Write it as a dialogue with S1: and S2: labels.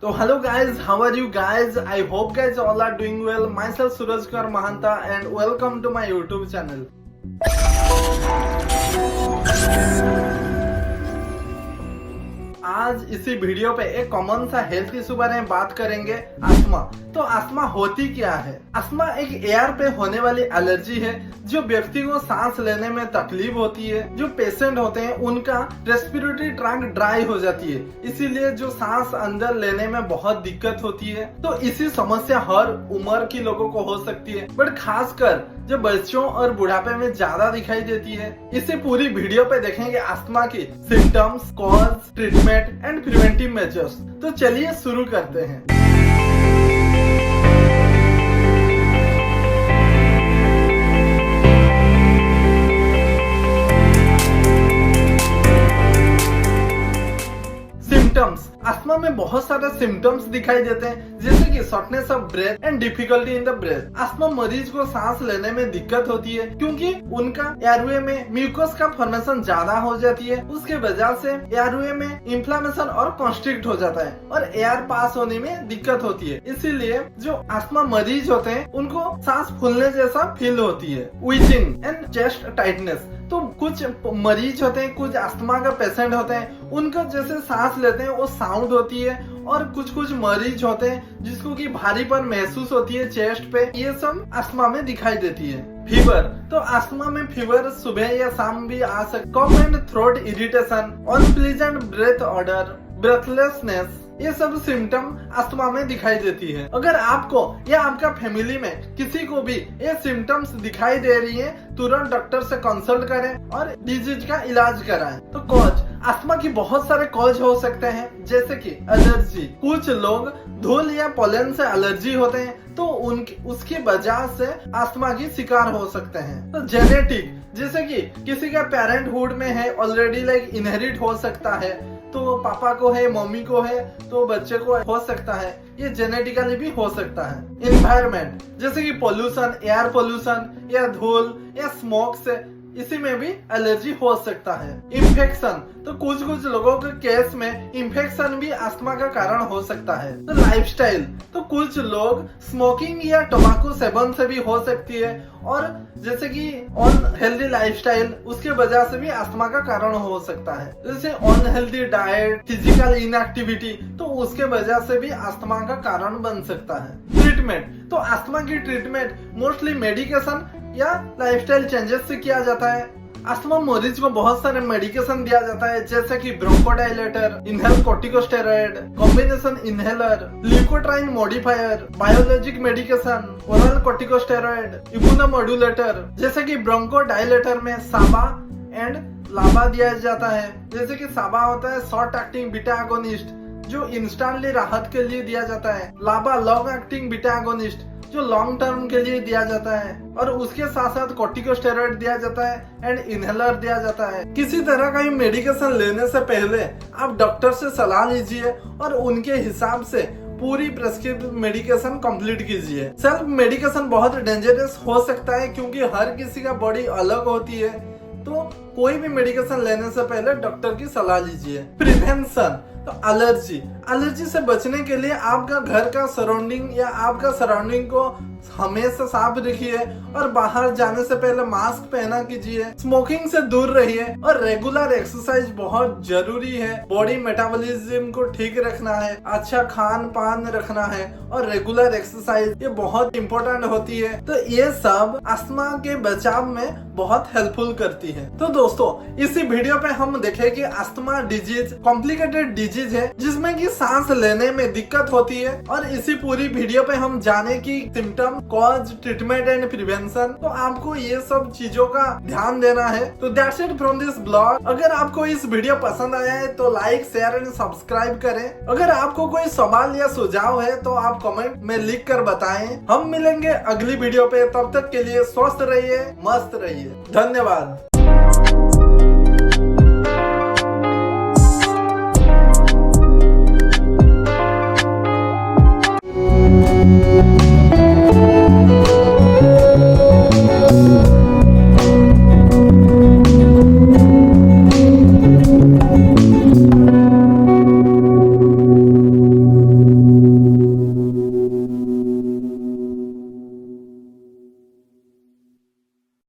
S1: So hello guys, how are you guys? I hope guys all are doing well. Myself Suraj Kumar Mahanta and welcome to my YouTube channel. आज इसी video पे एक common सा health issue बारे में बात करेंगे, asthma. तो अस्थमा होती क्या है? अस्थमा एक एयर पे होने वाली एलर्जी है जो व्यक्ति को सांस लेने में तकलीफ होती है। जो पेशेंट होते हैं उनका रेस्पिरेटरी ट्रैक ड्राई हो जाती है, इसीलिए जो सांस अंदर लेने में बहुत दिक्कत होती है। तो इसी समस्या हर उम्र के लोगों को हो सकती है, बट खासकर जो बच्चों और बुढ़ापे में ज्यादा दिखाई देती है। इसे पूरी वीडियो पे देखेंगे अस्थमा की symptoms, cause, treatment and preventive measures. तो चलिए शुरू करते हैं। सिम्टम्स, अस्थमा में बहुत सारे सिम्टम्स दिखाई देते हैं, जैसे कि shortness of breath and difficulty in the breath. Asthma मरीज को सांस लेने में दिक्कत होती है क्योंकि उनका एयरवे में म्यूकस का फॉर्मेशन ज्यादा हो जाती है। उसके वजह से एयरवे में इन्फ्लेमेशन और कॉन्स्ट्रिक्ट हो जाता है और एयर पास होने में दिक्कत होती है। इसीलिए जो अस्थमा मरीज होते हैं उनको सांस फूलने जैसा फील होती है। व्हीजिंग एंड चेस्ट टाइटनेस, तो कुछ मरीज होते हैं, कुछ अस्थमा का पेशेंट होते हैं, उनको जैसे सांस लेते हैं वो साउंड होती है। और कुछ मरीज होते हैं जिसको कि भारीपन महसूस होती है चेस्ट पे। ये सब अस्थमा में दिखाई देती है। फीवर, तो अस्थमा में फीवर सुबह या शाम भी आ सकती। Cough and throat irritation, unpleasant breath odour, breathlessness, ये सब सिम्टम अस्थमा में दिखाई देती है। अगर आपको या आपका फैमिली में किसी को भी ये सिम्टम्स दिखाई दे रही है, तुरंत डॉक्टर से कंसल्ट करें और डिजीज का इलाज कराएं। तो कॉज, अस्थमा की बहुत सारे कॉज हो सकते हैं, जैसे कि एलर्जी। कुछ लोग धूल या पोलन से एलर्जी होते हैं, तो उसकी वजह से अस्थमा की शिकार हो सकते हैं। तो जेनेटिक, जैसे कि किसी का पेरेंटहुड में है ऑलरेडी, लाइक इनहेरिट हो सकता है, तो पापा को है, मम्मी को है, तो बच्चे को हो सकता है। ये जेनेटिकली भी हो सकता है। एनवायरनमेंट, जैसे कि पोल्यूशन, एयर पोल्यूशन या धूल या स्मोक से, इसी में भी एलर्जी हो सकता है। इन्फेक्शन, तो कुछ लोगों के केस में इन्फेक्शन भी अस्थमा का कारण हो सकता है। तो लाइफस्टाइल, तो कुछ लोग स्मोकिंग या टोबैको सेवन से भी हो सकती है, और जैसे कि अनहेल्दी लाइफस्टाइल, उसके वजह से भी अस्थमा का कारण हो सकता है। जैसे अनहेल्दी डाइट, फिजिकल इनएक्टिविटी, तो उसके वजह से भी अस्थमा का कारण बन सकता है। ट्रीटमेंट, तो अस्थमा की ट्रीटमेंट मोस्टली मेडिकेशन या लाइफस्टाइल चेंजेस से किया जाता है। अस्थमा मरीज को बहुत सारे मेडिकेशन दिया जाता है, जैसे कि bronchodilator, inhale corticosteroid, combination inhaler, leukotriene modifier, biologic medication, oral corticosteroid, immunomodulator. जैसे कि ब्रोंकोडाइलेटर में साबा एंड लाबा दिया जाता है। जैसे कि साबा होता है शॉर्ट एक्टिंग बीटा एगोनिस्ट, जो इंस्टेंटली राहत के लिए दिया जाता है। लाबा लॉन्ग एक्टिंग बीटा एगोनिस्ट, जो लॉन्ग टर्म के लिए दिया जाता है। और उसके साथ साथ कॉर्टिकोस्टेरॉइड दिया जाता है एंड इनहेलर दिया जाता है। किसी तरह का मेडिकेशन लेने से पहले आप डॉक्टर से सलाह लीजिए और उनके हिसाब से पूरी प्रेस्क्रिप्ट मेडिकेशन कंप्लीट कीजिए। सेल्फ मेडिकेशन बहुत डेंजरस हो सकता है क्योंकि हर किसी का बॉडी अलग होती है, तो कोई भी मेडिकेशन लेने से पहले डॉक्टर की सलाह लीजिए। प्रिवेंशन, तो एलर्जी से बचने के लिए आपका घर का सराउंडिंग या आपका सराउंडिंग को हमेशा साफ रखिए और बाहर जाने से पहले मास्क पहना कीजिए। स्मोकिंग से दूर रहिए और रेगुलर एक्सरसाइज बहुत जरूरी है। बॉडी मेटाबॉलिज्म को ठीक रखना है, अच्छा खान पान रखना है और रेगुलर एक्सरसाइज, ये बहुत इंपॉर्टेंट होती है। तो ये सब अस्थमा के बचाव में बहुत हेल्पफुल करती है। तो दोस्तों, इसी वीडियो पे हम देखें कि अस्थमा डिजीज कॉम्प्लिकेटेड डिजीज है जिसमें कि सांस लेने में दिक्कत होती है, और इसी पूरी वीडियो पे हम जाने की symptom, cause, treatment and prevention. तो आपको ये सब चीजों का ध्यान देना है। तो that's it from this blog. अगर आपको इस वीडियो पसंद आया है तो लाइक, शेयर एंड सब्सक्राइब करें। अगर आपको कोई सवाल या सुझाव है तो आप कमेंट में लिख कर बताएं। हम मिलेंगे अगली वीडियो पे, तब तक के लिए स्वस्थ रहिए, मस्त रहिए। धन्यवाद।